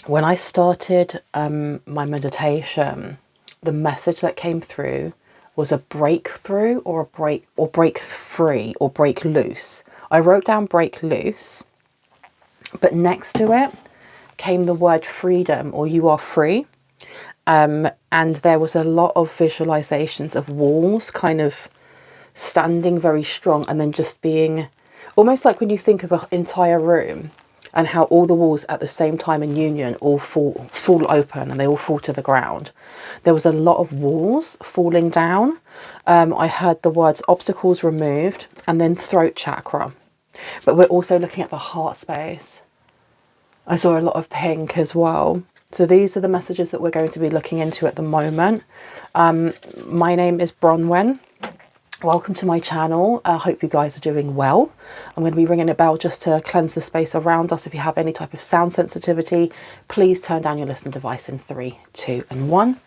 When I started my meditation, the message that came through was a breakthrough or break free or break loose. I wrote down break loose, but next to it came the word freedom, or you are free. And there was a lot of visualizations of walls kind of standing very strong, and then just being almost like when you think of an entire room and how all the walls at the same time in union all fall open and they all fall to the ground. There was a lot of walls falling down. I heard the words obstacles removed and then throat chakra. But we're also looking at the heart space. I saw a lot of pink as well. So these are the messages that we're going to be looking into at the moment. My name is Bronwen. Welcome to my channel. I hope you guys are doing well. I'm going to be ringing a bell just to cleanse the space around us. If you have any type of sound sensitivity, please turn down your listening device in 3, 2, and 1.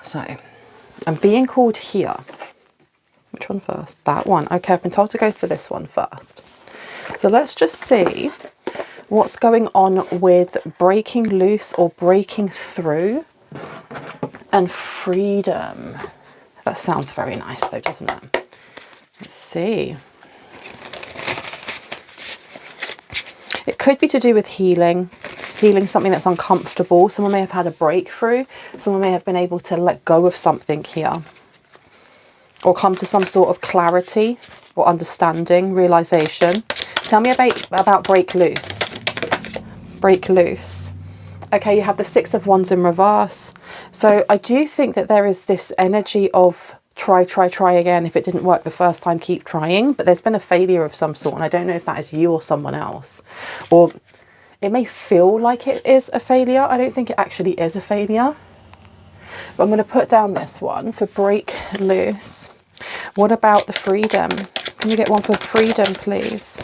So, I'm being called here. Which one first? That one. Okay, I've been told to go for this one first. So let's just see what's going on with breaking loose or breaking through and freedom. That sounds very nice though, doesn't it? Let's see. It could be to do with healing something that's uncomfortable. Someone may have had a breakthrough. Someone may have been able to let go of something here, or come to some sort of clarity or understanding, realization. Tell me about break loose. Break loose. Okay, you have the 6 of Wands in reverse. So I do think that there is this energy of try again. If it didn't work the first time, keep trying. But there's been a failure of some sort, and I don't know if that is you or someone else. Or it may feel like it is a failure. I don't think it actually is a failure. But I'm going to put down this one for break loose. What about the freedom? Can we get one for freedom, please?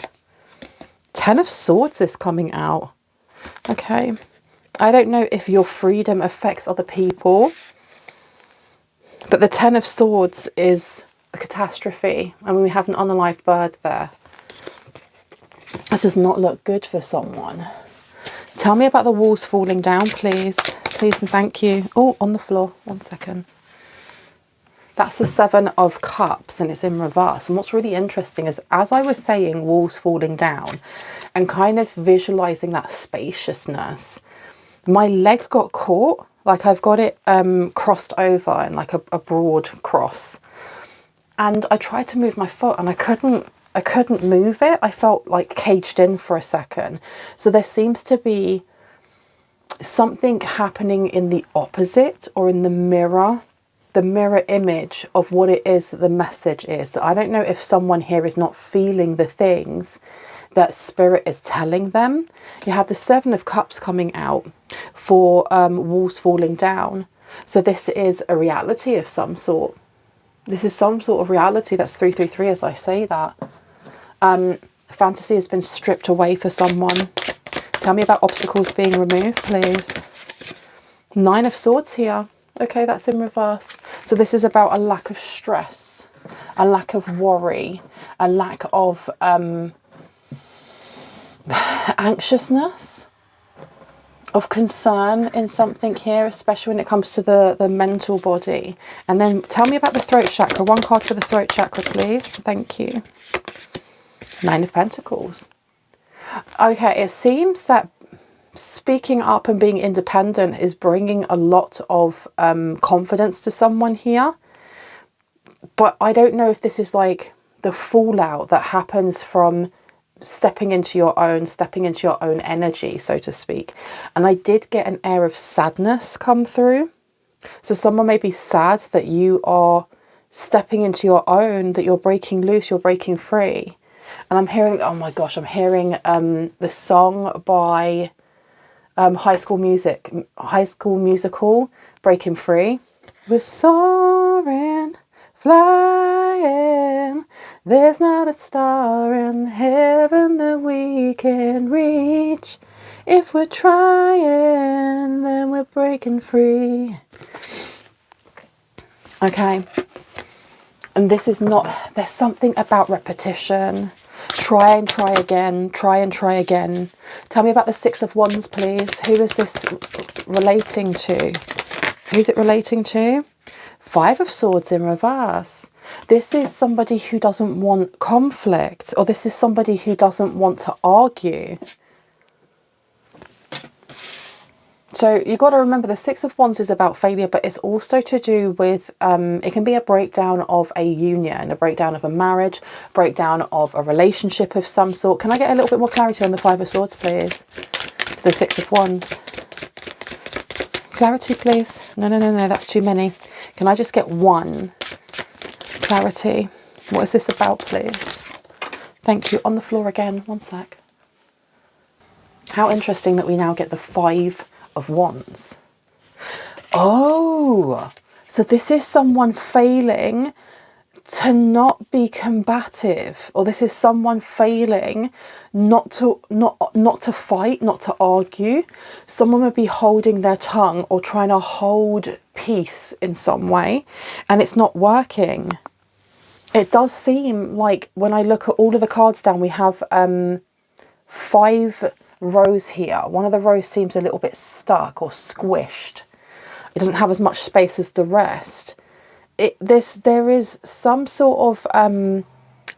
10 of Swords is coming out. Okay. I don't know if your freedom affects other people, but the 10 of Swords is a catastrophe. I mean, we have an unalived bird there. This does not look good for someone. Tell me about the walls falling down, please. Please and thank you. Oh, on the floor. 1 second. That's the 7 of Cups, and it's in reverse. And what's really interesting is, as I was saying, walls falling down and kind of visualizing that spaciousness, my leg got caught. Like I've got it crossed over in like a broad cross. And I tried to move my foot and I couldn't move it. I felt like caged in for a second. So there seems to be something happening in the opposite, or in the mirror image of what it is that the message is. So I don't know if someone here is not feeling the things that spirit is telling them. You have the 7 of Cups coming out for walls falling down. So this is a reality of some sort. This is some sort of reality. That's 333 as I say that. Fantasy has been stripped away for someone. Tell me about obstacles being removed, please. 9 of Swords here. Okay, that's in reverse. So this is about a lack of stress, a lack of worry, a lack of anxiousness, of concern in something here, especially when it comes to the mental body. And then tell me about the throat chakra. 1 card for the throat chakra, please. Thank you. 9 of Pentacles. Okay, it seems that speaking up and being independent is bringing a lot of confidence to someone here. But I don't know if this is like the fallout that happens from stepping into your own energy, so to speak. And I did get an air of sadness come through. So someone may be sad that you are stepping into your own, that you're breaking loose, you're breaking free. And I'm hearing, oh my gosh, I'm hearing the song by High School Musical, Breaking Free. We're soaring, flying. There's not a star in heaven that we can reach. If we're trying, then we're breaking free. Okay. And this is not, there's something about repetition. Try and try again, try and try again. Tell me about the Six of Wands, please. Who is this relating to? Who's it relating to? Five of Swords in reverse. This is somebody who doesn't want conflict, or this is somebody who doesn't want to argue. So you've got to remember the Six of Wands is about failure, but it's also to do with, it can be a breakdown of a union, a breakdown of a marriage, breakdown of a relationship of some sort. Can I get a little bit more clarity on the Five of Swords, please? To the Six of Wands. Clarity, please. No, that's too many. Can I just get one? Clarity. What is this about, please? Thank you. On the floor again. One sec. How interesting that we now get the Five of Wands. Oh, so this is someone failing to not be combative, or this is someone failing not to fight, not to argue. Someone would be holding their tongue or trying to hold peace in some way, and it's not working. It does seem like when I look at all of the cards down, we have 5 rows here. One of the rows seems a little bit stuck or squished. It doesn't have as much space as the rest. There is some sort of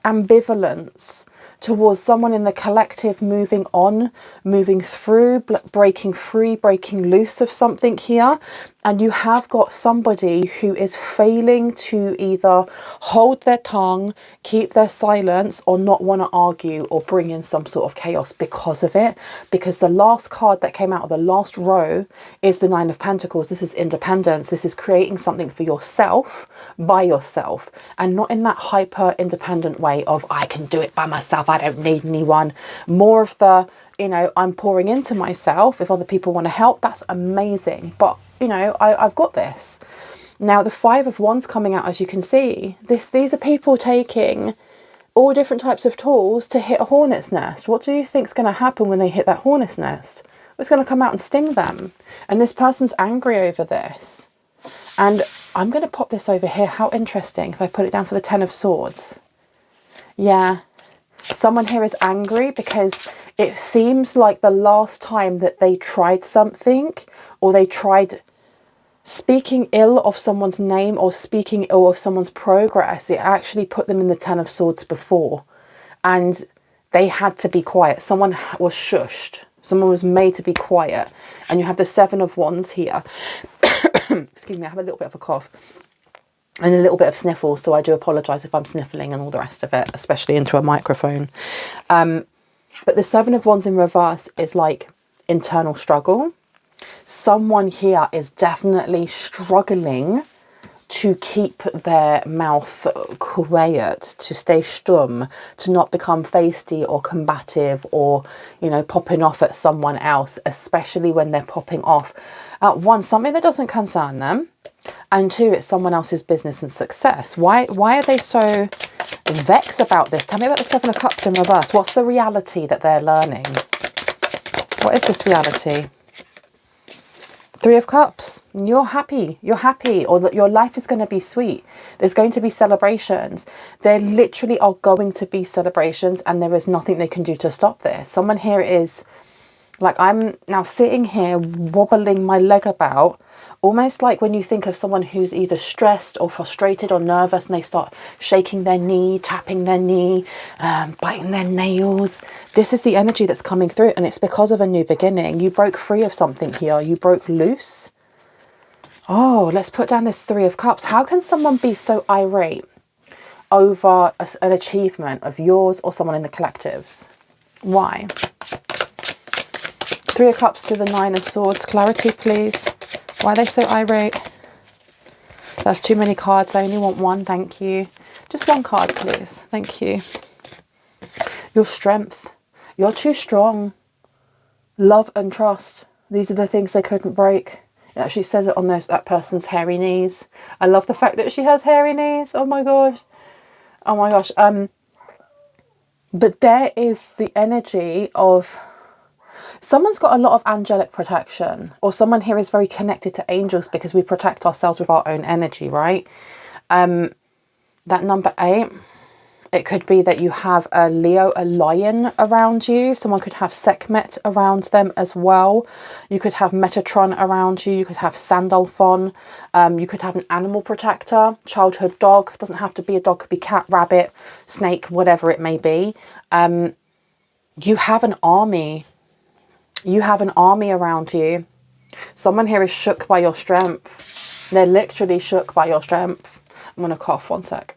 ambivalence towards someone in the collective moving on, moving through, breaking free, breaking loose of something here. And you have got somebody who is failing to either hold their tongue, keep their silence, or not want to argue or bring in some sort of chaos because of it. Because the last card that came out of the last row is the Nine of Pentacles. This is independence. This is creating something for yourself, by yourself, and not in that hyper independent way of I can do it by myself, I don't need anyone. More of the, you know, I'm pouring into myself. If other people want to help, that's amazing. But you know, I've got this. Now the Five of Wands coming out, as you can see, these are people taking all different types of tools to hit a hornet's nest. What do you think is going to happen when they hit that hornet's nest? It's going to come out and sting them. And this person's angry over this. And I'm going to pop this over here. How interesting if I put it down for the Ten of Swords. Yeah. Someone here is angry because it seems like the last time that they tried something, or they tried speaking ill of someone's name or speaking ill of someone's progress, it actually put them in the Ten of Swords before. And they had to be quiet. Someone was shushed. Someone was made to be quiet. And you have the Seven of Wands here. Excuse me, I have a little bit of a cough. And a little bit of sniffle, so I do apologise if I'm sniffling and all the rest of it, especially into a microphone. But the Seven of Wands in reverse is like internal struggle. Someone here is definitely struggling to keep their mouth quiet, to stay stum, to not become feisty or combative or, you know, popping off at someone else, especially when they're popping off at one, something that doesn't concern them, and two, it's someone else's business and success. Why are they so vexed about this? Tell me about the Seven of Cups in reverse. What's the reality that they're learning? What is this reality? Three of Cups. You're happy, or that your life is going to be sweet. There's going to be celebrations. There literally are going to be celebrations, and there is nothing they can do to stop this. Someone here is like, I'm now sitting here wobbling my leg about, almost like when you think of someone who's either stressed or frustrated or nervous, and they start shaking their knee, tapping their knee, biting their nails. This is the energy that's coming through, and it's because of a new beginning. You broke free of something here. You broke loose. Oh, let's put down this Three of Cups. How can someone be so irate over an achievement of yours or someone in the collectives? Why? Three of Cups to the Nine of Swords. Clarity, please. Why are they so irate? That's too many cards. I only want one. Thank you. Just one card, please. Thank you. Your strength. You're too strong. Love and trust. These are the things they couldn't break. It actually says it on that person's hairy knees. I love the fact that she has hairy knees. Oh my gosh. Oh my gosh. But there is the energy of someone's got a lot of angelic protection, or someone here is very connected to angels, because we protect ourselves with our own energy, right? That number 8, it could be that you have a Leo, a lion around you. Someone could have Sekhmet around them as well. You could have Metatron around you. You could have Sandalphon. You could have an animal protector, childhood dog. Doesn't have to be a dog, could be cat, rabbit, snake, whatever it may be. You have an army. You have an army around you. Someone here is shook by your strength. They're literally shook by your strength. I'm going to cough 1 sec.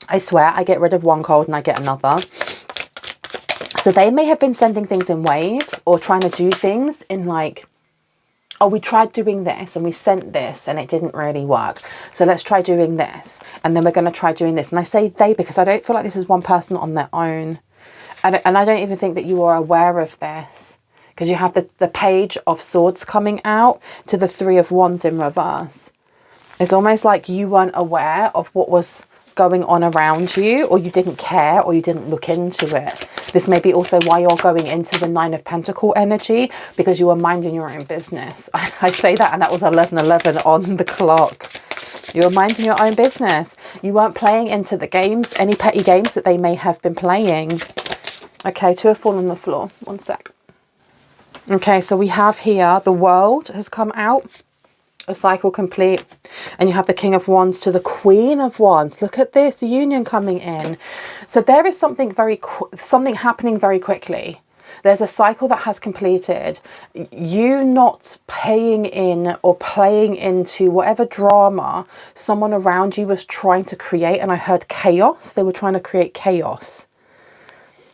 I swear I get rid of one cold and I get another. So they may have been sending things in waves or trying to do things in like, oh, we tried doing this and we sent this and it didn't really work. So let's try doing this. And then we're going to try doing this. And I say they because I don't feel like this is one person on their own. And I don't even think that you are aware of this. Because you have the Page of Swords coming out to the 3 of Wands in reverse. It's almost like you weren't aware of what was going on around you, or you didn't care, or you didn't look into it. This may be also why you're going into the 9 of Pentacle energy, because you were minding your own business. I say that, and that was 11:11 on the clock. You were minding your own business. You weren't playing into the games, any petty games that they may have been playing. Okay, 2 have fallen on the floor. 1 sec. Okay, so we have here the World has come out. A cycle complete, and you have the King of Wands to the Queen of Wands. Look at this union coming in. So there is something happening very quickly. There's a cycle that has completed. You not paying in or playing into whatever drama someone around you was trying to create. And I heard chaos. They were trying to create chaos.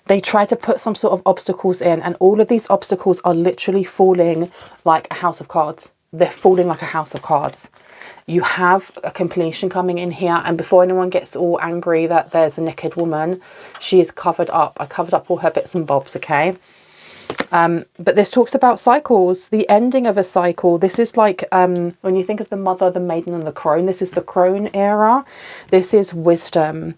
They tried to put some sort of obstacles in, and all of these obstacles are literally falling like a house of cards. They're falling like a house of cards. You have a completion coming in here, and before anyone gets all angry that there's a naked woman, she is covered up. I covered up all her bits and bobs, okay? But this talks about cycles, the ending of a cycle. This is like when you think of the Mother, the Maiden, and the Crone, this is the Crone era. This is wisdom.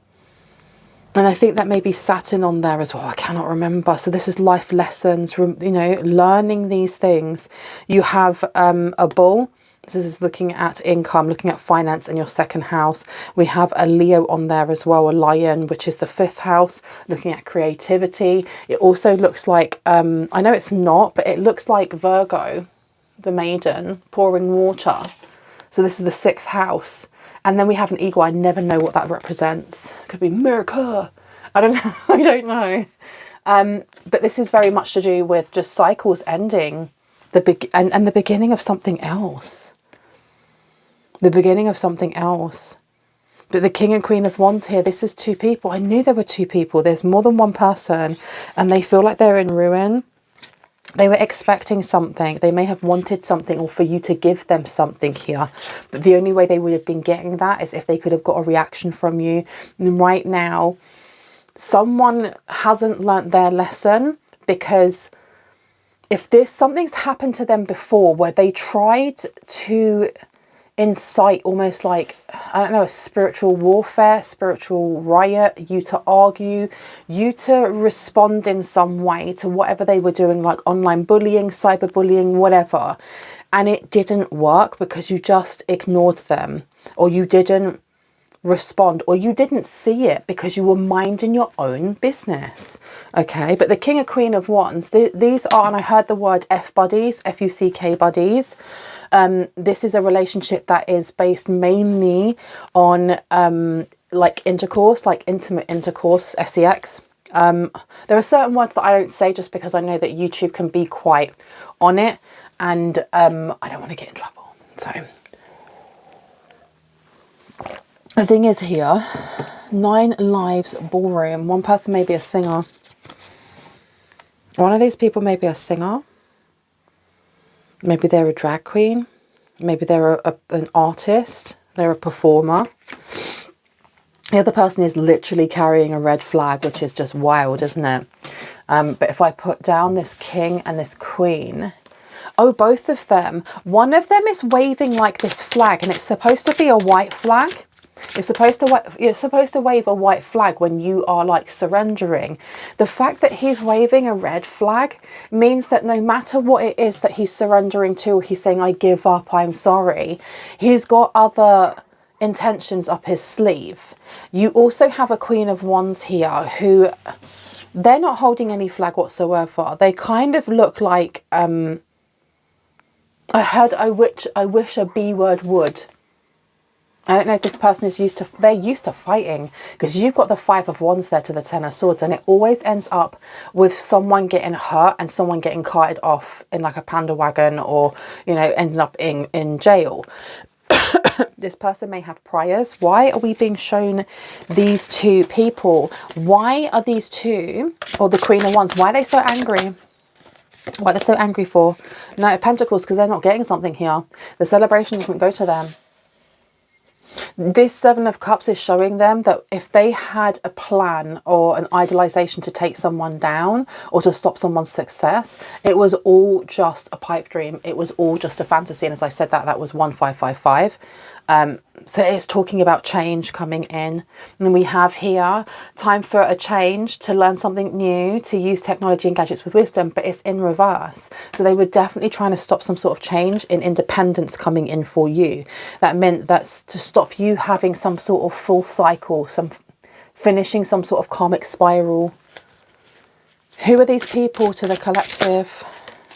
And I think that may be Saturn on there as well. I cannot remember. So this is life lessons, you know, learning these things. You have a Bull. This is looking at income, looking at finance in your 2nd house. We have a Leo on there as well, a Lion, which is the 5th house, looking at creativity. It also looks like, I know it's not, but it looks like Virgo, the Maiden, pouring water. So this is the 6th house. And then we have an eagle. I never know what that represents. Could be America. I don't know. I don't know. But this is very much to do with just cycles ending, and the beginning of something else. The beginning of something else. But the King and Queen of Wands here, this is 2 people. I knew there were 2 people. There's more than one person, and they feel like they're in ruin. They were expecting something. They may have wanted something, or for you to give them something here. But the only way they would have been getting that is if they could have got a reaction from you. And right now, someone hasn't learnt their lesson, because if something's happened to them before where they tried to incite almost like, I don't know, a spiritual warfare, spiritual riot, you to argue, you to respond in some way to whatever they were doing, like online bullying, cyberbullying, whatever, and it didn't work because you just ignored them, or you didn't respond, or you didn't see it because you were minding your own business. Okay, but the King and Queen of Wands, these are, and I heard the word F-buddies, F-U-C-K buddies. This is a relationship that is based mainly on like intercourse, like intimate intercourse, sex. There are certain words that I don't say just because I know that YouTube can be quite on it, and I don't want to get in trouble. So the thing is here, 9 lives ballroom. One person may be a singer. One of these people may be a singer. Maybe they're a drag queen. Maybe they're an artist. They're a performer. The other person is literally carrying a red flag, which is just wild, isn't it? But if I put down this king and this queen, oh, both of them. One of them is waving like this flag, and it's supposed to be a white flag. You're supposed to wave a white flag when you are like surrendering. The fact that he's waving a red flag means that no matter what it is that he's surrendering to, he's saying, I give up, I'm sorry. He's got other intentions up his sleeve. You also have a Queen of Wands here who, they're not holding any flag whatsoever. They kind of look like, I wish a B word would. I don't know if this person is used to, they're used to fighting, because you've got the Five of Wands there to the Ten of Swords, and it always ends up with someone getting hurt and someone getting carted off in like a panda wagon, or, you know, ending up in jail. This person may have priors. Why are we being shown these two people? Why are these two, or the Queen of Wands, why are they so angry? What are they so angry for? Knight of Pentacles, because they're not getting something here. The celebration doesn't go to them. This Seven of Cups is showing them that if they had a plan or an idealization to take someone down or to stop someone's success, it was all just a pipe dream. It was all just a fantasy. And as I said, that was 1555. So it's talking about change coming in. And we have here time for a change, to learn something new, to use technology and gadgets with wisdom, but it's in reverse. So they were definitely trying to stop some sort of change in independence coming in for you. That meant that's to stop you having some sort of full cycle, finishing some sort of karmic spiral. Who are these people to the collective?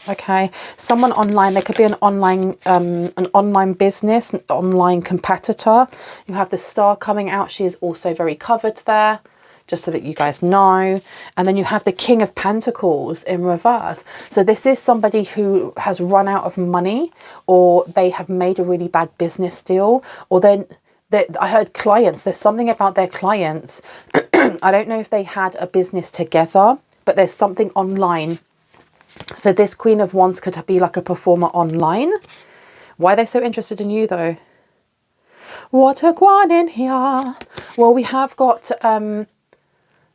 Okay, someone online. There could be an online business, an online competitor. You have the Star coming out. She is also very covered there, just so that you guys know. And then you have the King of Pentacles in reverse. So this is somebody who has run out of money, or they have made a really bad business deal, or then I heard clients. There's something about their clients. I don't know if they had a business together, but there's something online. So this Queen of Wands could be like a performer online. Why are they so interested in you though? What a one in here. Well, we have got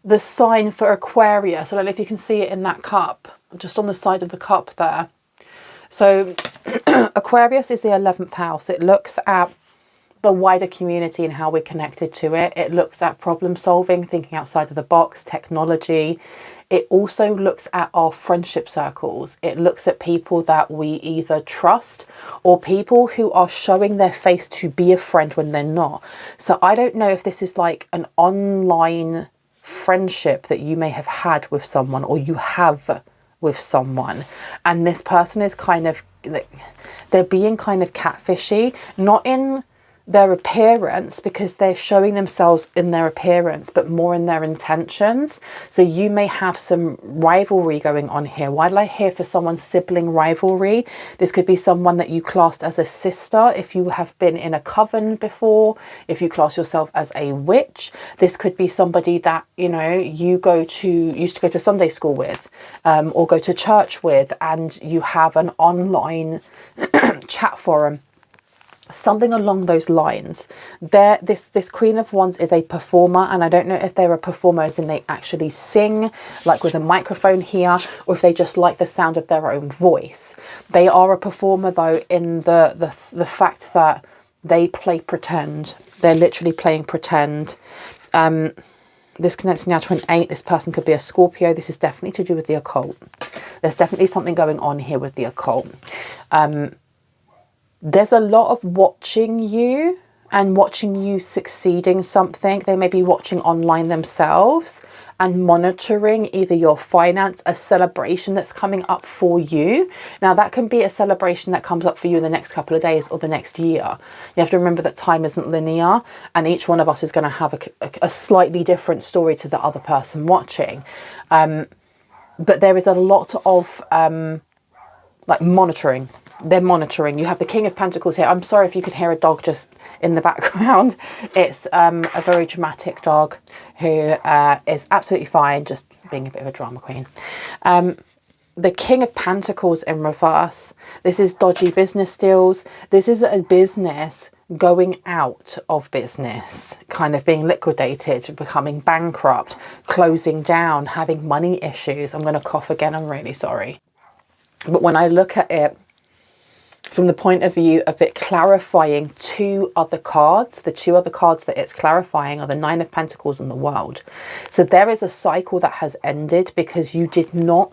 the sign for Aquarius. I don't know if you can see it in that cup, just on the side of the cup there. So Aquarius is the 11th house. It looks at the wider community and how we're connected to it. It looks at problem solving, thinking outside of the box, technology. It also looks at our friendship circles. It looks at people that we either trust, or people who are showing their face to be a friend when they're not. So I don't know if this is like an online friendship that you may have had with someone, or you have with someone, and this person is kind of, they're being kind of catfishy, not in their appearance, because they're showing themselves in their appearance, but more in their intentions. So you may have some rivalry going on here. Why did I hear for someone's sibling rivalry? This could be someone that you classed as a sister if you have been in a coven before, if you class yourself as a witch. This could be somebody that, you know, you used to go to Sunday school with, or go to church with, and you have an online chat forum. Something along those lines. This Queen of Wands is a performer, and I don't know if they're a performer as in they actually sing, like with a microphone here, or if they just like the sound of their own voice. They are a performer though, in the fact that they play pretend. They're literally playing pretend. This connects now to an 8. This person could be a Scorpio. This is definitely to do with the occult. There's definitely something going on here with the occult. There's a lot of watching you and watching you succeeding something. They may be watching online themselves and monitoring either your finance, a celebration that's coming up for you. Now that can be a celebration that comes up for you in the next couple of days or the next year. You have to remember that time isn't linear, and each one of us is going to have a slightly different story to the other person watching. But there is a lot of like monitoring. They're monitoring. You have the King of Pentacles here. I'm sorry if you could hear a dog just in the background. It's a very dramatic dog who is absolutely fine, just being a bit of a drama queen. The King of Pentacles in reverse. This is dodgy business deals. This is a business going out of business, kind of being liquidated, becoming bankrupt, closing down, having money issues. I'm going to cough again. I'm really sorry. But when I look at it from the point of view of it clarifying two other cards, the two other cards that it's clarifying are the Nine of Pentacles and the World. So there is a cycle that has ended because you didn't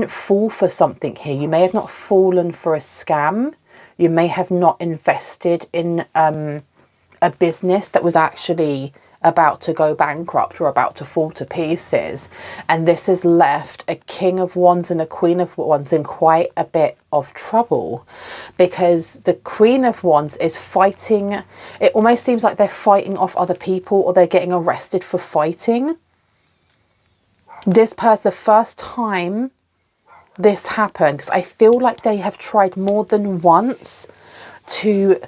fall for something here. You may have not fallen for a scam. You may have not invested in a business that was actually about to go bankrupt or about to fall to pieces, and this has left a King of Wands and a Queen of Wands in quite a bit of trouble, because the Queen of Wands is fighting. It almost seems like they're fighting off other people, or they're getting arrested for fighting. This person, the first time this happened, because I feel like they have tried more than once to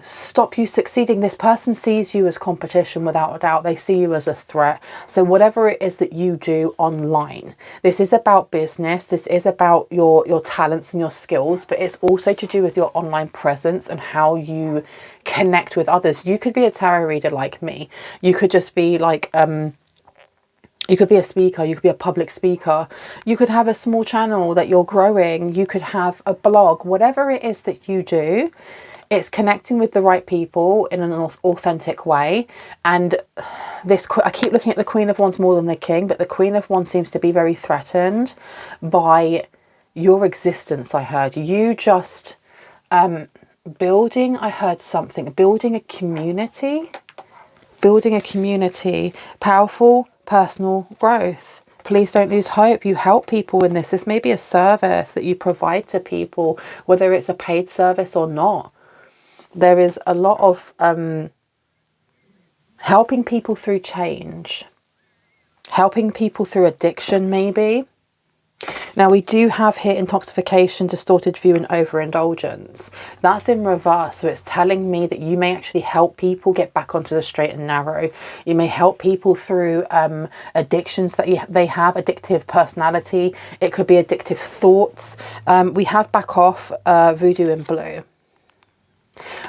stop you succeeding. This person sees you as competition, without a doubt. They see you as a threat. So whatever it is that you do online, this is about business, this is about your talents and your skills, but it's also to do with your online presence and how you connect with others. You could be a tarot reader like me. You could just be like you could be a speaker, you could be a public speaker, you could have a small channel that you're growing, you could have a blog, whatever it is that you do. It's connecting with the right people in an authentic way. And this, I keep looking at the Queen of Wands more than the King, but the Queen of Wands seems to be very threatened by your existence. I heard you just building, I heard something, building a community, powerful personal growth. Please don't lose hope. You help people in this. This may be a service that you provide to people, whether it's a paid service or not. There is a lot of helping people through change, helping people through addiction maybe. Now we do have here intoxication, distorted view and overindulgence. That's in reverse. So it's telling me that you may actually help people get back onto the straight and narrow. You may help people through addictions that they have, addictive personality. It could be addictive thoughts. We have back off voodoo in blue.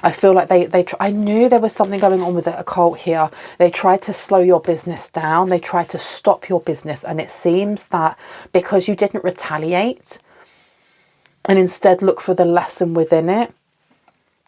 I feel like I knew there was something going on with the occult here. They tried to slow your business down. They tried to stop your business. And it seems that because you didn't retaliate and instead look for the lesson within it,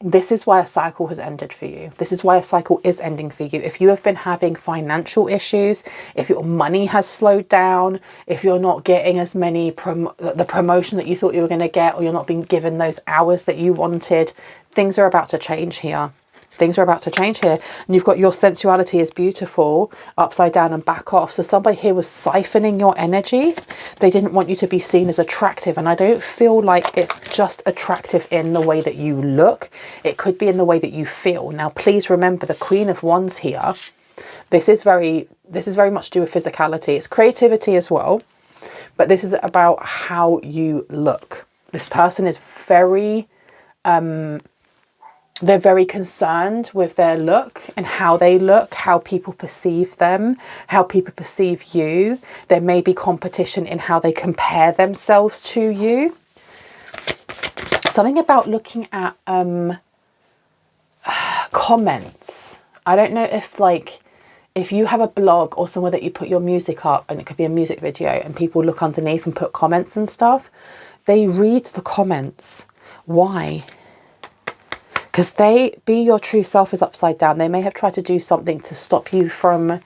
this is why a cycle has ended for you. This is why a cycle is ending for you. If you have been having financial issues, if your money has slowed down, if you're not getting as many the promotion that you thought you were going to get, or you're not being given those hours that you wanted, things are about to change here. Things are about to change here. And you've got your sensuality is beautiful, upside down and back off. So somebody here was siphoning your energy. They didn't want you to be seen as attractive. And I don't feel like it's just attractive in the way that you look. It could be in the way that you feel. Now, please remember the Queen of Wands here. This is very much to do with physicality. It's creativity as well. But this is about how you look. This person is very... they're very concerned with their look and how they look, how people perceive them, how people perceive you. There may be competition in how they compare themselves to you. Something about looking at comments. I don't know if you have a blog or somewhere that you put your music up, and it could be a music video, and people look underneath and put comments and stuff. They read the comments. Why? Because be your true self is upside down. They may have tried to do something to stop you from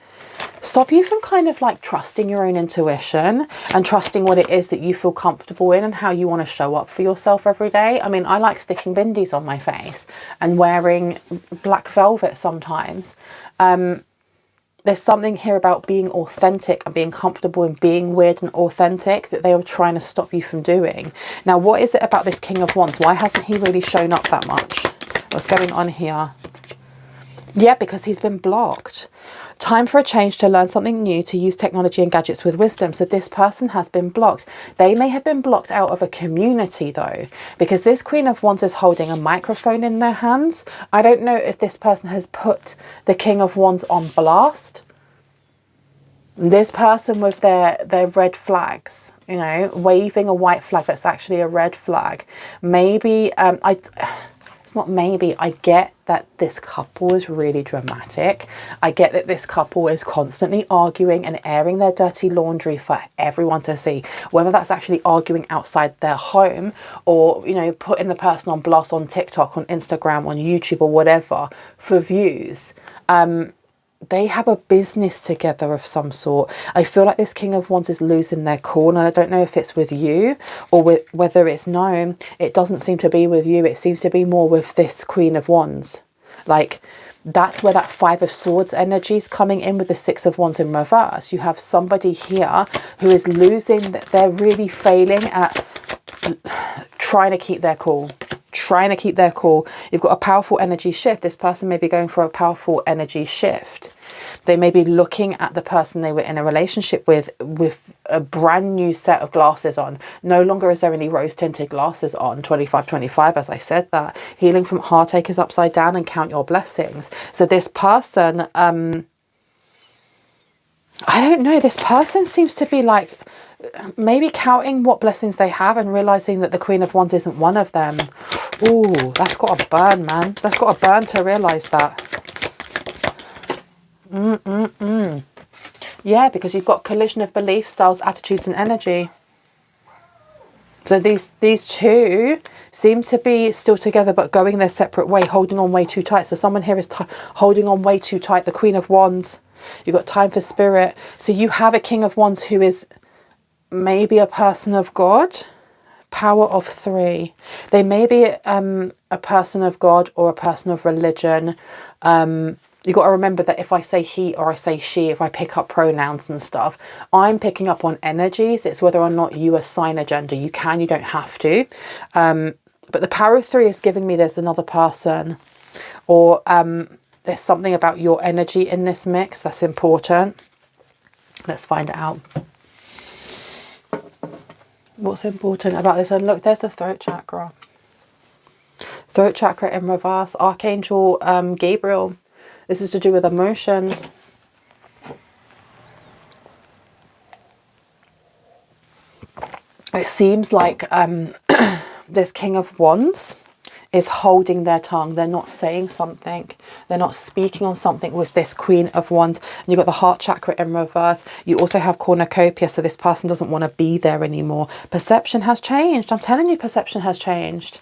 kind of like trusting your own intuition and trusting what it is that you feel comfortable in and how you want to show up for yourself every day. I mean, I like sticking bindies on my face and wearing black velvet sometimes. There's something here about being authentic and being comfortable and being weird and authentic that they were trying to stop you from doing. Now, what is it about this King of Wands? Why hasn't he really shown up that much? What's going on here? Yeah, because he's been blocked. Time for a change, to learn something new, to use technology and gadgets with wisdom. So this person has been blocked. They may have been blocked out of a community though, because this Queen of Wands is holding a microphone in their hands. I don't know if this person has put the King of Wands on blast. This person with their red flags, you know, waving a white flag that's actually a red flag. Maybe, it's not maybe, I get that this couple is really dramatic. I get that this couple is constantly arguing and airing their dirty laundry for everyone to see, whether that's actually arguing outside their home or, you know, putting the person on blast on TikTok, on Instagram, on YouTube or whatever for views. they have a business together of some sort. I feel like this King of Wands is losing their cool, and I don't know if it's with you or with whether it's known. It doesn't seem to be with you. It seems to be more with this Queen of Wands. Like, that's where that Five of Swords energy is coming in with the Six of Wands in reverse. You have somebody here who is losing, they're really failing at trying to keep their cool. Trying to keep their cool. You've got a powerful energy shift. This person may be going for a powerful energy shift. They may be looking at the person they were in a relationship with a brand new set of glasses on. No longer is there any rose-tinted glasses on. 25-25, as I said that. Healing from heartache is upside down, and count your blessings. So this person, I don't know, this person seems to be like, maybe counting what blessings they have and realizing that the Queen of Wands isn't one of them. Ooh, that's got to burn, man. That's got to burn to realize that. Yeah, because you've got collision of belief styles, attitudes and energy. So these two seem to be still together but going their separate way, holding on way too tight. So someone here is holding on way too tight. The Queen of Wands. You've got time for spirit. So you have a King of Wands who is maybe a person of God. Power of 3. They may be a person of God or a person of religion. You've got to remember that if I say he or I say she, if I pick up pronouns and stuff, I'm picking up on energies. It's whether or not you assign a gender. You can, you don't have to. But the power of 3 is giving me there's another person, or there's something about your energy in this mix that's important. Let's find it out. What's important about this? And look, there's the throat chakra. Throat chakra in reverse. Archangel Gabriel. This is to do with emotions. It seems like this King of Wands is holding their tongue. They're not saying something. They're not speaking on something with this Queen of Wands. And you've got the heart chakra in reverse. You also have cornucopia, so this person doesn't want to be there anymore. Perception has changed. I'm telling you, perception has changed.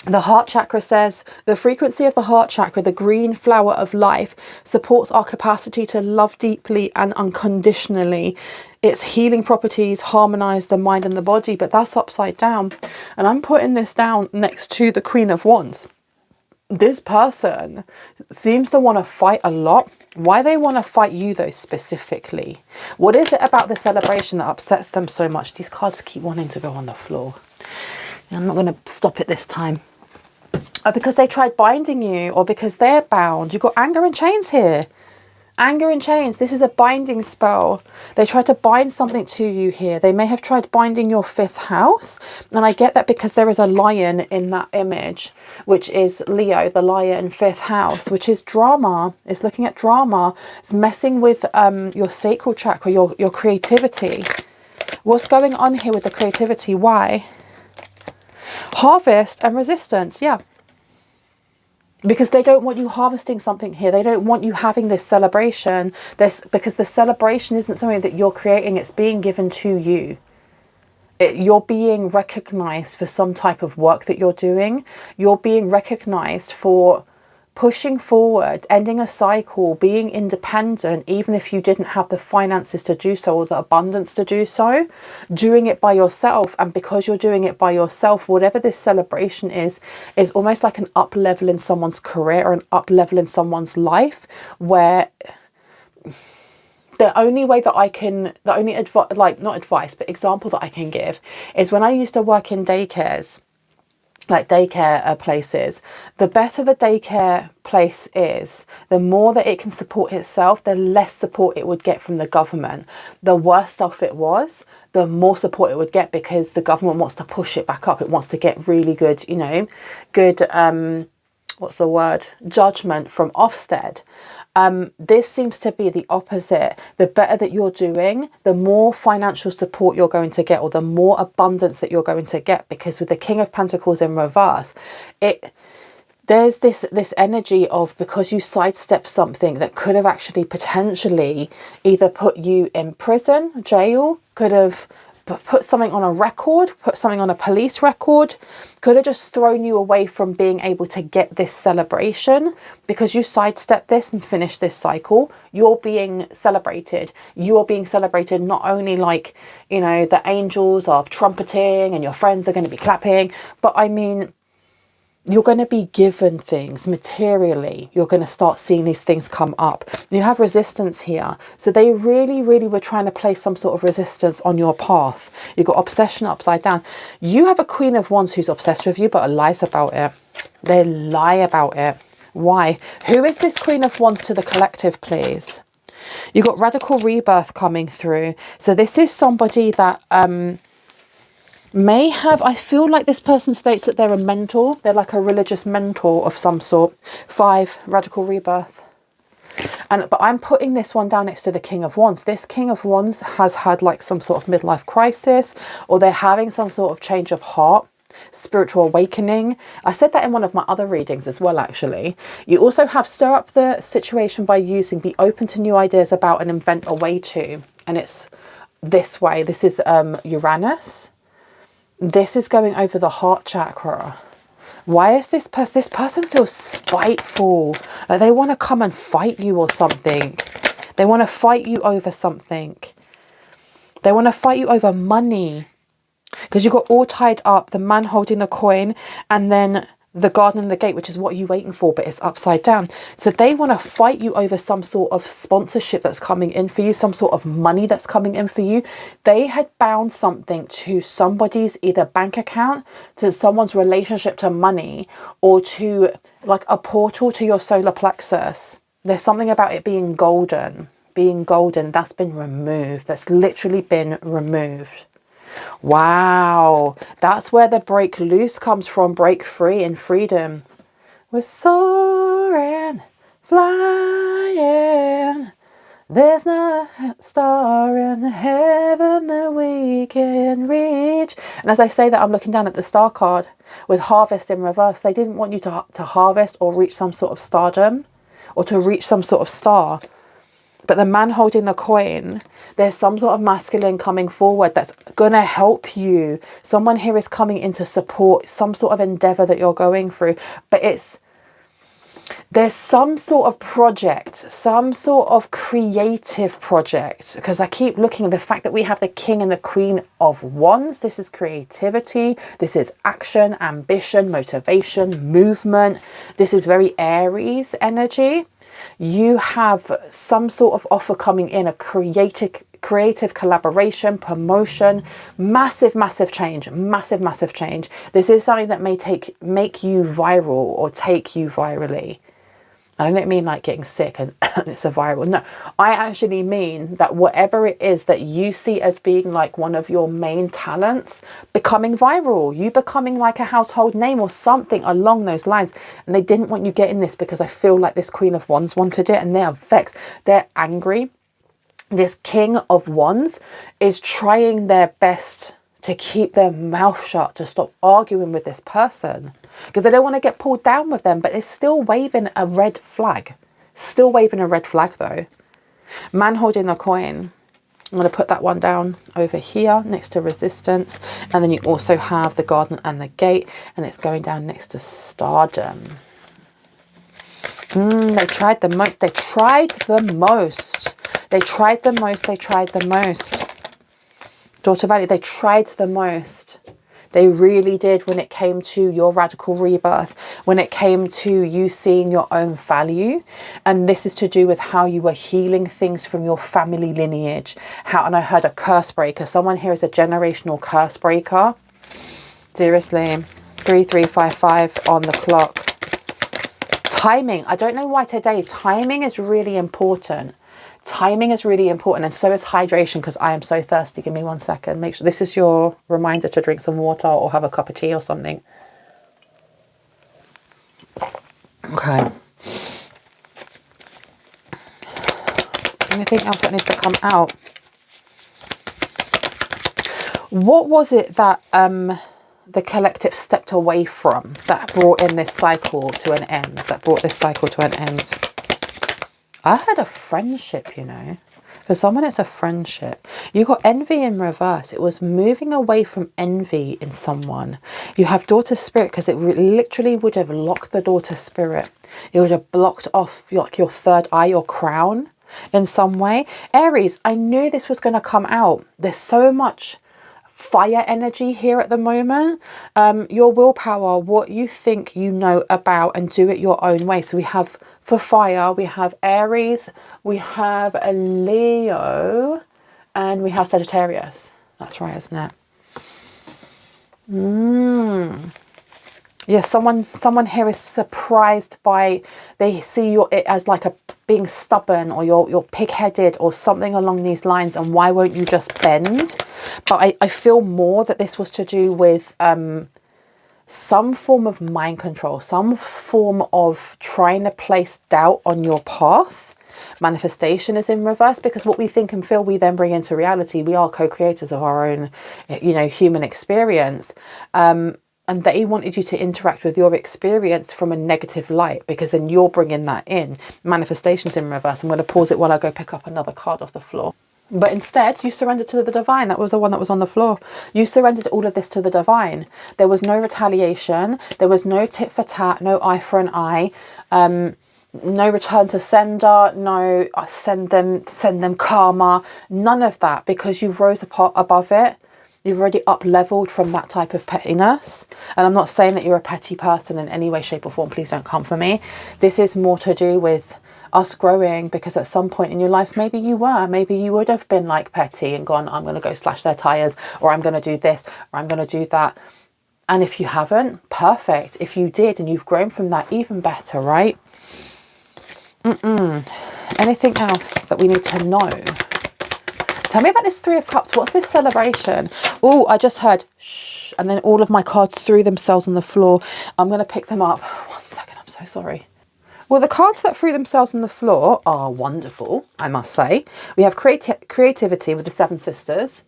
The heart chakra says, the frequency of the heart chakra, the green flower of life, supports our capacity to love deeply and unconditionally. Its healing properties harmonize the mind and the body, but that's upside down. And I'm putting this down next to the Queen of Wands. This person seems to want to fight a lot. Why they want to fight you though specifically? What is it about the celebration that upsets them so much? These cards keep wanting to go on the floor. I'm not going to stop it this time. Or because they tried binding you, or because they're bound. You've got anger and chains here. Anger and chains. This is a binding spell. They tried to bind something to you here. They may have tried binding your 5th house. And I get that because there is a lion in that image, which is Leo, the lion, 5th house, which is drama. It's looking at drama. It's messing with your sacral chakra, your creativity. What's going on here with the creativity? Why? Harvest and resistance. Yeah. Because they don't want you harvesting something here. They don't want you having this celebration. Because the celebration isn't something that you're creating. It's being given to you. You're being recognized for some type of work that you're doing. You're being recognized for pushing forward, ending a cycle, being independent, even if you didn't have the finances to do so or the abundance to do so, doing it by yourself. And because you're doing it by yourself, whatever this celebration is almost like an up level in someone's career or an up level in someone's life, where the only way that I can, the only not advice, but example that I can give is when I used to work in daycares, like daycare places, the better the daycare place is, the more that it can support itself, the less support it would get from the government. The worse off it was, the more support it would get, because the government wants to push it back up. It wants to get really good, you know, good, what's the word? Judgment from Ofsted. This seems to be the opposite. The better that you're doing, the more financial support you're going to get, or the more abundance that you're going to get, because with the King of Pentacles in reverse, there's this energy of, because you sidestepped something that could have actually potentially either put you in prison, jail, could have put something on a record, put something on a police record, could have just thrown you away from being able to get this celebration because you sidestepped this and finished this cycle. You're being celebrated. You are being celebrated not only like, you know, the angels are trumpeting and your friends are going to be clapping, but I mean, you're going to be given things materially. You're going to start seeing these things come up. You have resistance here. So they really, really were trying to place some sort of resistance on your path. You've got obsession upside down. You have a Queen of Wands who's obsessed with you, but lies about it. They lie about it. Why? Who is this Queen of Wands to the collective, please? You've got radical rebirth coming through. So this is somebody that may have, I feel like this person states that they're a mentor. They're like a religious mentor of some sort. 5, radical rebirth. But I'm putting this one down next to the King of Wands. This King of Wands has had like some sort of midlife crisis, or they're having some sort of change of heart, spiritual awakening. I said that in one of my other readings as well, actually. You also have stir up the situation by using, be open to new ideas about and invent a way to. And it's this way. This is Uranus. This is going over the heart chakra. Why is this person feels spiteful? Like they want to come and fight you or something. They want to fight you over something. They want to fight you over money. Because you got all tied up, the man holding the coin, and then the garden and the gate, which is what you're waiting for, but it's upside down. So they want to fight you over some sort of sponsorship that's coming in for you, some sort of money that's coming in for you. They had bound something to somebody's either bank account, to someone's relationship to money, or to like a portal to your solar plexus. There's something about it being golden, that's been removed. That's literally been removed. Wow, that's where the break loose comes from, break free and freedom. We're soaring, flying. There's not a star in heaven that we can reach. And as I say that, I'm looking down at the star card with harvest in reverse. They didn't want you to harvest or reach some sort of stardom or to reach some sort of star. But the man holding the coin, there's some sort of masculine coming forward that's going to help you. Someone here is coming in to support some sort of endeavor that you're going through. But there's some sort of project, some sort of creative project. Because I keep looking at the fact that we have the King and the Queen of Wands. This is creativity. This is action, ambition, motivation, movement. This is very Aries energy. You have some sort of offer coming in, a creative collaboration, promotion, massive change. This is something that may make you viral or take you virally. I don't mean like getting sick and it's a viral. No, I actually mean that whatever it is that you see as being like one of your main talents, becoming viral, you becoming like a household name or something along those lines. And they didn't want you getting this because I feel like this Queen of Wands wanted it and they are vexed. They're angry. This King of Wands is trying their best to keep their mouth shut, to stop arguing with this person. Because they don't want to get pulled down with them, but they're still waving a red flag. Still waving a red flag though. Man holding the coin. I'm going to put that one down over here next to resistance. And then you also have the garden and the gate. And it's going down next to stardom. They tried the most. They tried the most. They tried the most. They tried the most. Daughter Valley, they tried the most. They really did when it came to your radical rebirth, when it came to you seeing your own value. And this is to do with how you were healing things from your family lineage. And I heard a curse breaker. Someone here is a generational curse breaker. Seriously. 3355 on the clock. Timing. I don't know why today. Timing is really important. Timing is really important, and so is hydration, because I am so thirsty. Give me 1 second. Make sure this is your reminder to drink some water or have a cup of tea or something. Okay. Anything else that needs to come out? What was it that the collective stepped away from that brought in this cycle to an end? That brought this cycle to an end? I had a friendship, you know. For someone, it's a friendship. You got envy in reverse. It was moving away from envy in someone. You have daughter spirit because it literally would have locked the daughter spirit. It would have blocked off like your third eye, your crown in some way. Aries, I knew this was going to come out. There's so much fire energy here at the moment. Your willpower, what you think you know about, and do it your own way. So we have, for fire, we have Aries, we have a Leo, and we have Sagittarius. That's right, isn't it? Yes, someone here is surprised by, they see it as like being stubborn, or you're pig-headed or something along these lines, and why won't you just bend? But I feel more that this was to do with some form of mind control, some form of trying to place doubt on your path. Manifestation is in reverse, because what we think and feel we then bring into reality. We are co-creators of our own, human experience. And they wanted you to interact with your experience from a negative light, because then you're bringing that in. Manifestation's in reverse. I'm going to pause it while I go pick up another card off the floor. But instead, you surrendered to the divine. That was the one that was on the floor. You surrendered all of this to the divine. There was no retaliation. There was no tit for tat, no eye for an eye. No return to sender, no send them karma. None of that, because you've rose above it. You've already up-leveled from that type of pettiness. And I'm not saying that you're a petty person in any way, shape or form. Please don't come for me. This is more to do with us growing, because at some point in your life, maybe you were. Maybe you would have been like petty and gone, I'm going to go slash their tyres, or I'm going to do this, or I'm going to do that. And if you haven't, perfect. If you did and you've grown from that, even better, right? Anything else that we need to know? Tell me about this Three of Cups. What's this celebration? Oh, I just heard shh, and then all of my cards threw themselves on the floor. I'm going to pick them up. 1 second, I'm so sorry. Well, the cards that threw themselves on the floor are wonderful, I must say. We have creativity with the Seven Sisters.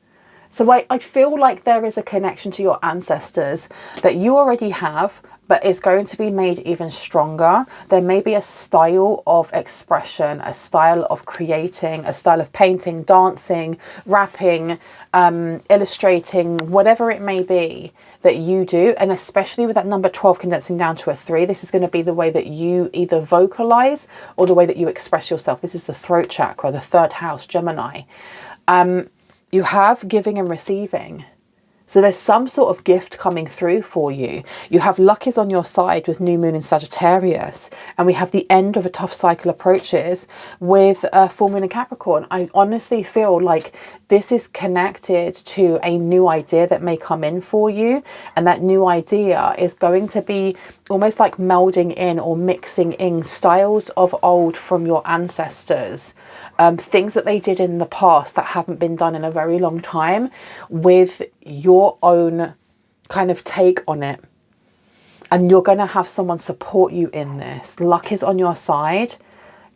So I feel like there is a connection to your ancestors that you already have, but it's going to be made even stronger. There may be a style of expression, a style of creating, a style of painting, dancing, rapping, illustrating, whatever it may be that you do. And especially with that number 12 condensing down to a 3, this is going to be the way that you either vocalize or the way that you express yourself. This is the throat chakra, the third house, Gemini. You have giving and receiving. So there's some sort of gift coming through for you. You have luck is on your side with new moon in Sagittarius. And we have the end of a tough cycle approaches with full moon in Capricorn. I honestly feel like this is connected to a new idea that may come in for you. And that new idea is going to be almost like melding in or mixing in styles of old from your ancestors. Things that they did in the past that haven't been done in a very long time, with your own kind of take on it. And you're going to have someone support you in this. Luck is on your side.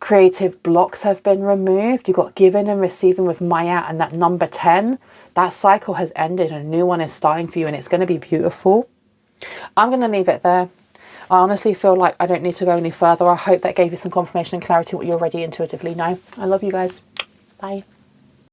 Creative blocks have been removed. You've got giving and receiving with Maya and that number 10. That cycle has ended. A new one is starting for you, and it's going to be beautiful. I'm going to leave it there. I honestly feel like I don't need to go any further. I hope that gave you some confirmation and clarity what you already intuitively know. I love you guys. Bye.